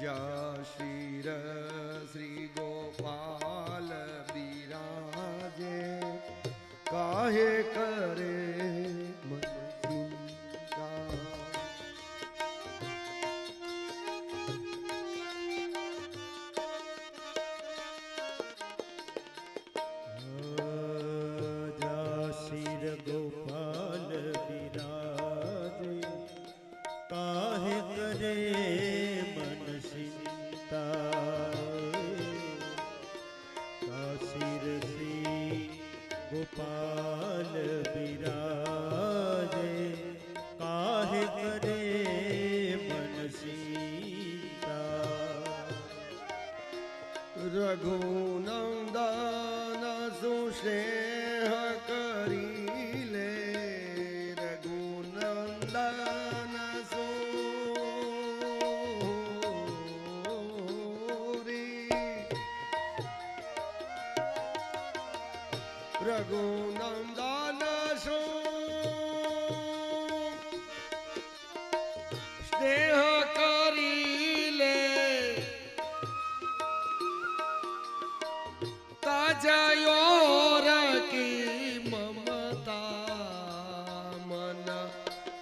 જ્યાં શિર શ્રી ગોપાલ બિરાજે કાહે કરે મન ચિંતા. જ્યાં શિર ગોપાલ બિરાજે કાહે કરે મન ચિંતા. કાશીર શ્રી ગોપાલ બિરાજે કાહે કરે મન ચિંતા. રઘુનંદન સુસ્નેહ કરી લે રઘુનંદન રઘુનંદન સ્નેહ કરી લે તાજયોર કી મમતા મન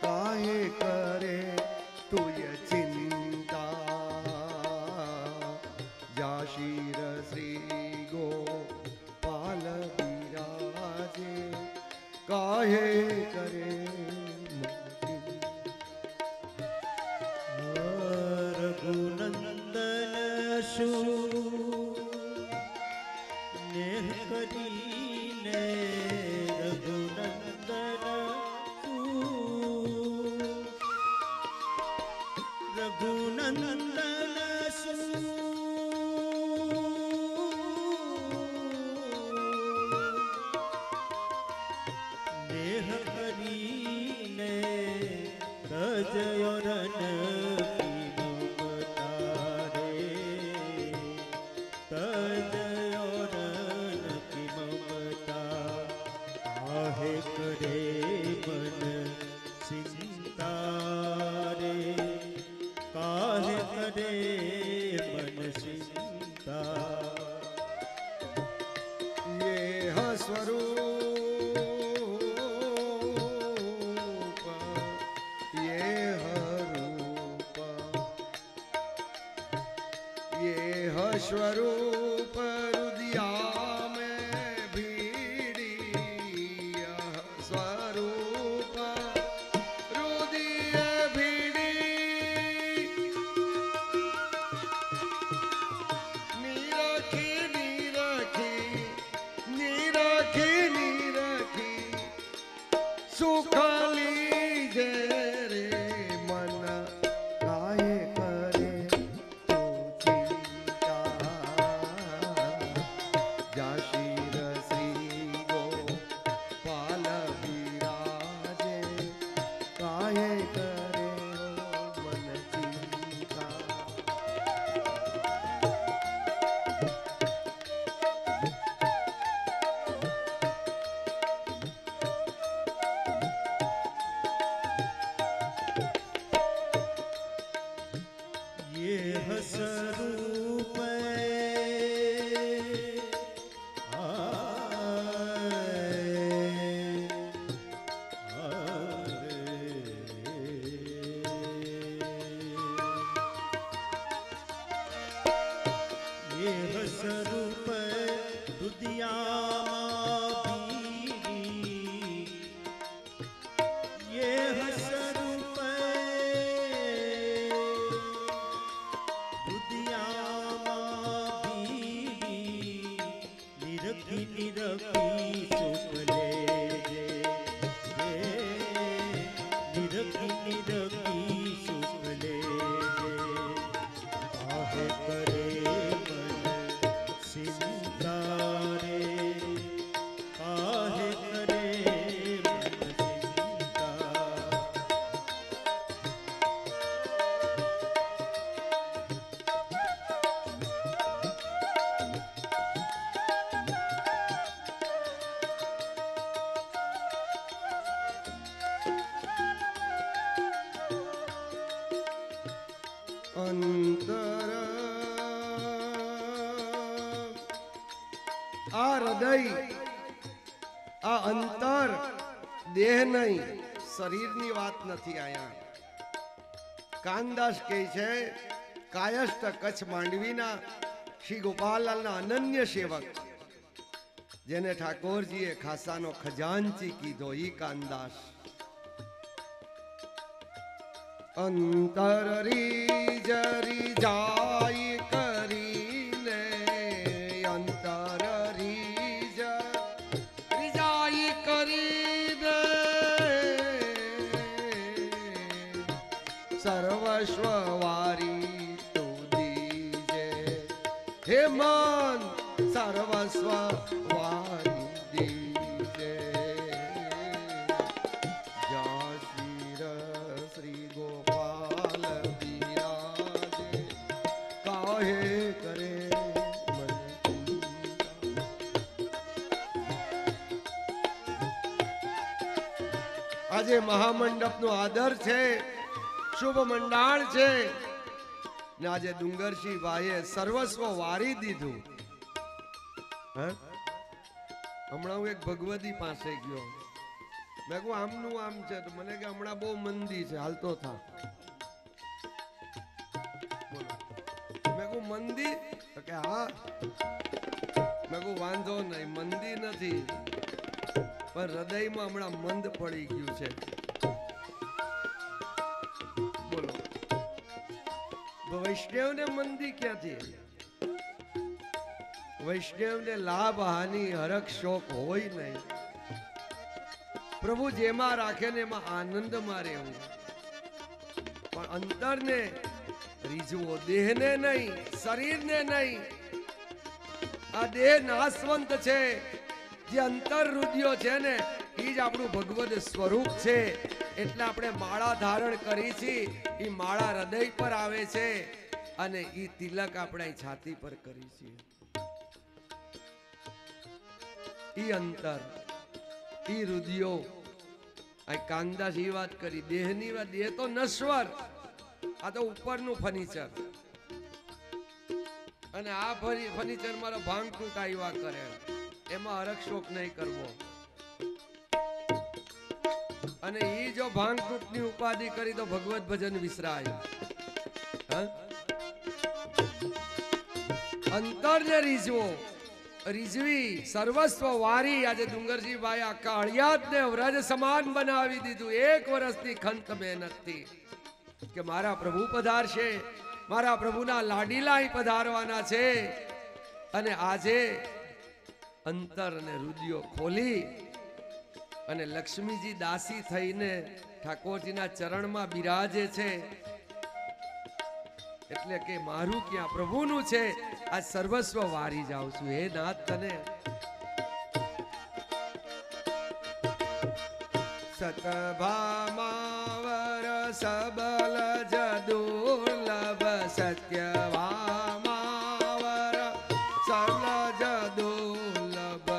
કાહે કરે તુય ચિંતા. જા શિર શ્રી ગોપાલ બિરાજે કાહે કરે રઘુનંદન શું નેહ કરીને રઘુનંદન રઘુનંદન નેહ કરીને રજયોરન કરે મન ચિંતા રે કાહે કરે મન ચિંતા. યેહ સ્વરૂપ યેહ રૂપ યેહ સ્વરૂપ રુદિયા મેં ભીડી સ્વરૂપ રુદિય ભીડી નિરખી નિરખી નિરખી નિરખી સુખ લીજે રે મન કાહે કરે તું ચિંતા. જા શિર શ્રી ગોપાલ બિરાજે કાહે કરે મન ચિંતા. યેહ સ્વરૂપ યેહ સ્વરૂપ રુદિયામાં ભીડી યેહ સ્વરૂપ રુદિયામાં ભીડી નિરખી નિરખી સુખ લેજે નિરખી નિરખી સુખ લેજે કાહે કરે મન ચિંતા રે કાહે કરે મન ચિંતા. અંતર હૃદય, આ અંતર, દેહ નહીં, શરીરની વાત નથી આયા. કાનદાસ કહે છે કાયસ્થ કચ્છ માંડવીના શ્રી ગોપાલલાલના અનન્ય સેવક, જેને ઠાકોરજીએ ખાસાનો ખજાનચી કીધો, ઈ કાનદાસ. અંતર રીજરી જાય કરીને, અંતર રીજાય કરીને સર્વસ્વ વારી તું દીજે, હે મન સર્વસ્વ વારી દીજે. જા શ્રી ગોપાલ બિરાજે, કાહે કરે મન ચિંતા. આજે મહામંડપનો આદર છે, શુભ મંડાણ છે ને આજે ડુંગરસિંહ ભાઈએ સર્વસ્વ વારી દીધું. હમણાં હું એક ભગવતી પાસે ગયો, મેં કહું આમનું આમ છે, તો મને કે હમણાં બહુ મંદી છે, હાલતો થા. મેં કહું મંદી? તો કે હા. મેં કહું વાંધો નહીં, મંદી નથી, પણ હૃદયમાં હમણાં મંદ પડી ગયું છે. બોલો, વૈષ્ણવને મંદી ક્યાંથી? વૈષ્ણવને લાભ હાનિ હરખ શોક હોય નહીં. પ્રભુ જેમાં રાખે ને એમાં આનંદમાં રહેવું, પણ અંતરને રીઝવો, દેહને નહીં, શરીરને નહીં. આ દેહ નાશવંત છે, જે અંતર રુદિયો છે ને એ જ આપણું ભગવદ સ્વરૂપ છે. એટલે આપણે માળા ધારણ કરી છે, એ માળા હૃદય પર આવે છે અને એ તિલક આપણે છાતી પર કરી છે. ઈ અંતર, ઈ રુદિયો. આ કાનદાસ એ વાત કરી, દેહની વાત. દેહ તો નશ્વર, આ તો ઉપરનું ફર્નિચર, અને આ ફર્નિચર મારો ભાંગ તૂટાવ્યા કરે, એમાં હરખ શોક નહીં કરવો. અને ઈ જો ભાંગ તૂટની ઉપાધિ કરી તો ભગવત ભજન વિસરાય. અંતરને રીઝવો, રીઝવી, સર્વસ્વ વારી. આજે ડુંગરસિંહ ભાઈ આખા અળિયાદને વ્રજ સમાન બનાવી દીધું, એક વર્ષની ખંત મહેનતથી, કે મારા પ્રભુ પધારશે, મારા પ્રભુના લાડીલા પધારવાના છે. અને આજે અંતર અને રુદિયો ખોલી અને લક્ષ્મીજી દાસી થઈને ઠાકોરજીના ચરણમાં બિરાજે છે. એટલે કે મારું ક્યાં પ્રભુનું છે, આ સર્વસ્વ વારી જાઉં છું. હે નાથ તને સતભામાવર સબલ જદુર્લભ, સત્યભામાવર સબલ જદુર્લભ,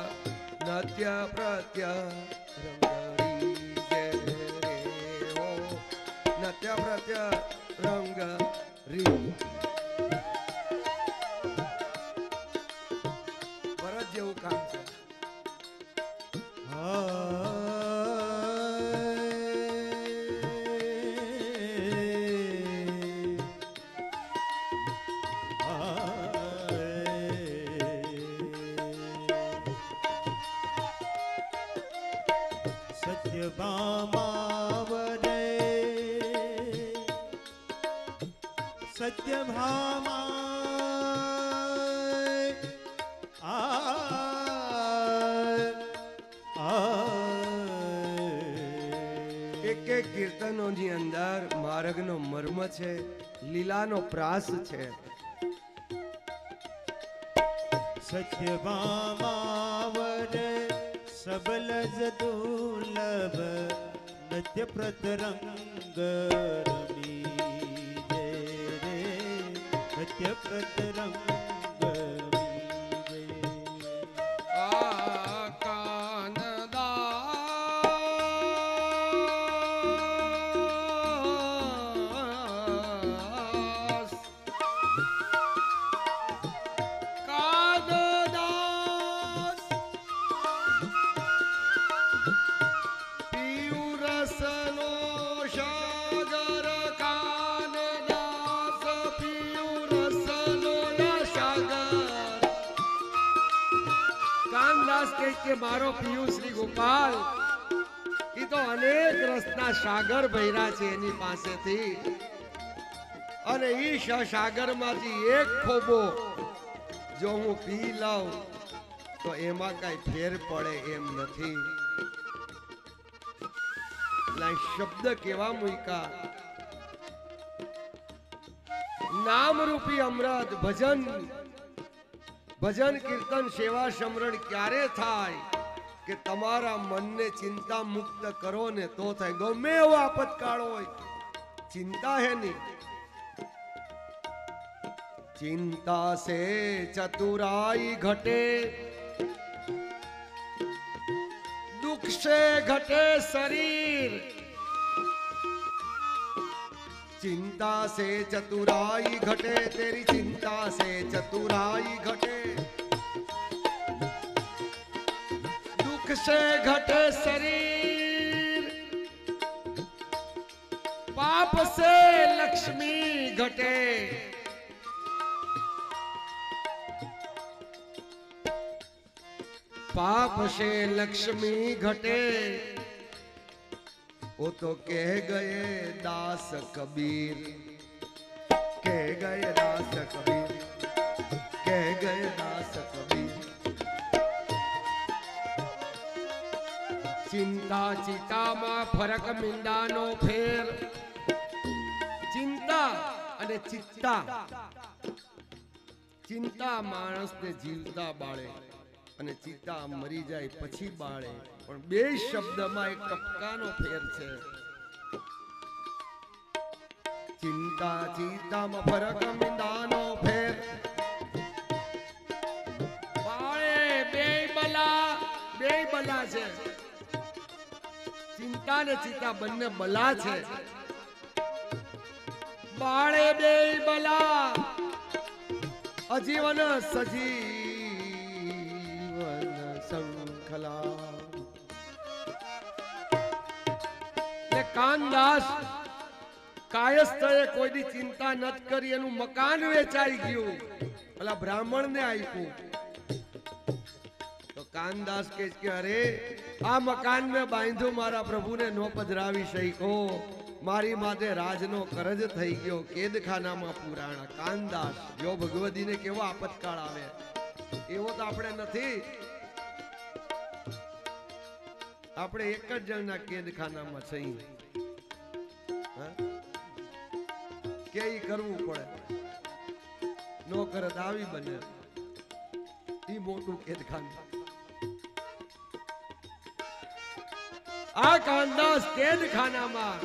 નત્ય પ્રત્ય નત્ય પ્રત્ય રંગ રી. ભરત જેવું કામ છે. સત્યભામાવરે સત્યભામા એક એક કીર્તનોની અંદર માર્ગનો મર્મ છે, લીલાનો પ્રાસ છે. સત્યભામાવરે સબલ જદુર્લભ, નત્ય પ્રતરંગ રમી રે, નત્ય પ્રતરંગ કે મારો પિયુ શ્રી ગોપાલ એ તો અનેક રસના સાગર ભર્યા છે એની પાસેથી, અને ઈ સાગરમાંથી એક ખોબો જો હું પી લઉં તો એમાં કઈ ફેર પડે એમ નથી. શબ્દ કેવા મૂકા, નામ રૂપી અમૃત ભજન ભજન કીર્તન સેવા સમરણ ક્યારે થાય કે તમારા મનને ચિંતા મુક્ત કરો ને તો થાય. ગમે એવો આપતકાળ હોય ચિંતા હે નહીં. चिंता से चतुराई घटे, दुख से घटे शरीर. चिंता से चतुराई घटे, तेरी चिंता से चतुराई घटे. दुख से घटे शरीर, पाप से लक्ष्मी घटे. पाप से लक्ष्मी घटे, वो तो कह गए दास कबीर. कह गए दास कबीर, कह गए दास कबीर. चिंता चिता में फरक मींडानो फेर. चिंता अने चित्ता, चिंता मानस ने जीवता बाळे અને ચિત્તા મરી જાય પછી બાળે. પણ બે શબ્દમાં એક ટપકાનો ફેર છે. ચિંતા ચિત્તામાં ફરક મીંડાનો ફેર. બાળે બે બલા છે. ચિંતા ને ચિત્તા બંને બલા છે. બાળે બે બલા, અજીવન સજી કાનદાસ કાયસ્થળે કોઈની ચિંતા નત કરી, એનું મકાન વેચાઈ ગયું, પેલા બ્રાહ્મણ ને આપ્યું. તો કાનદાસ કહે કે અરે આ મકાન મેં બાંધ્યું મારા પ્રભુને નો પધરાવી શક્યો, મારી માથે રાજનો કરજ થઈ ગયો, કેદખાનામાં પુરાણા. કાનદાસ જો ભગવતીને કેવો આપતકાળ આવે એવો તો આપણે નથી. આપણે એક જ જણના કેદખાનામાં છીએ. કે કરવું પડે, નો કરત આવી બને ઈ મોટું કેદખાનું. આ કાનદાસ કેદખાનામાં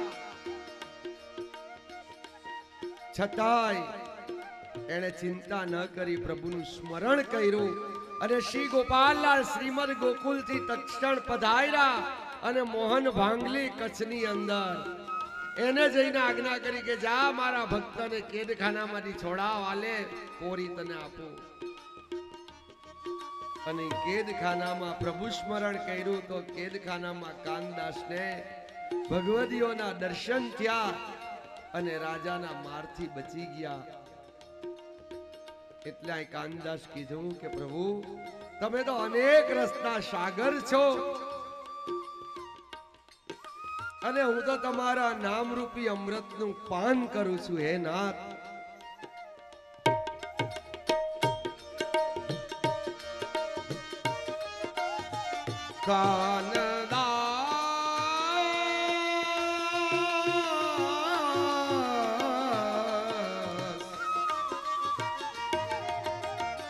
છતાંય એને ચિંતા ન કરી, પ્રભુનું સ્મરણ કર્યું. અને શ્રી ગોપાલલાલ શ્રીમદ ગોકુલથી તક્ષણ પધાર્યા અને મોહન ભાંગલી કચ્છની અંદર એને જઈને આજ્ઞા કરી કે જા મારા ભક્તને કેદખાનામાંથી છોડાવ, આલે કોરી તને આપો. અને કેદખાનામાં પ્રભુ સ્મરણ કર્યું તો કેદખાનામાં કાનદાસને ભગવદીઓના દર્શન થયા અને રાજાના મારથી બચી ગયા. એટલે આ કાનદાસ કીધું કે પ્રભુ તમે તો અનેક રસના સાગર છો, અને હું તો તમારા નામરૂપી અમૃતનું પાન કરું છું. હે નાથ,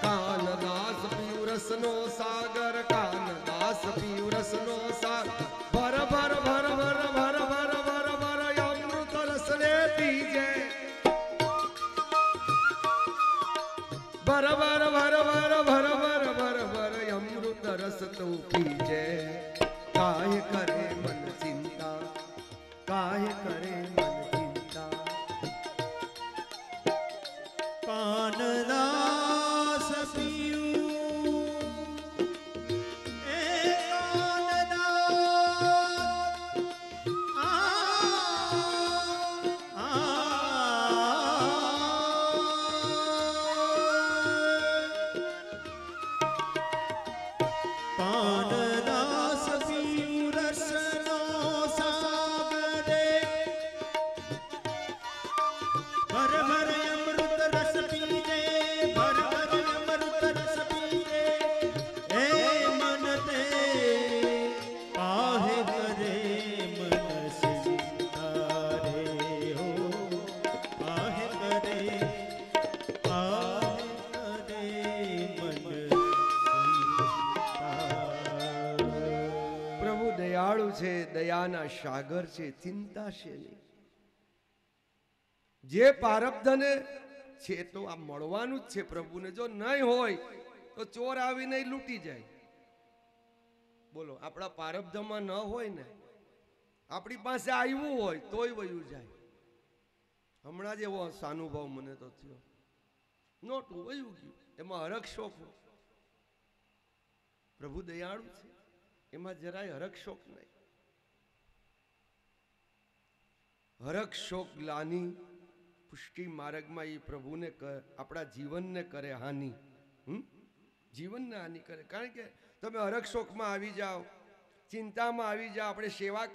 કાનદાસ પીયું રસનો સાગર, કાનદાસ પીયું રસનો સાગર. ભર ભર ભર ભર ભર ભર ભર ભર અમૃત રસ ને પીજે. ભર ભર ભર ભર ભર ભર ભર ભર અમૃત રસ તું પીજે. કાહે કરે મન ચિંતા, કાહે કરે મન ચિંતા. કાનદાસ પીયું એ કાનદાસ છે, દયાના સાગર છે, ચિંતા છે નહીં. જે પારબ્ધને છે તો આ મળવાનું જ છે પ્રભુને. જો નહીં હોય તો ચોર આવીને લૂંટી જાય. બોલો, આપણા પારબ્ધમાં ન હોય ને, આપણી પાસે આવ્યું હોય તોય વયું જાય. હમણાં જ એવો સાનુભાવ મને તો થયો, નોટું વયું ગયું, એમાં હરખ શોખ. પ્રભુ દયાળુ છે, એમાં જરાય હરખ શોખ નહીં. હરખ શોક ગ્લાની પુષ્ટિ માર્ગમાં એ પ્રભુને આપણા જીવનને કરે હાનિ. જીવનને હાનિ કરે. કારણ કે તમે હરખ શોખમાં આવી જાઓ, ચિંતામાં આવી જાઓ, આપણે સેવા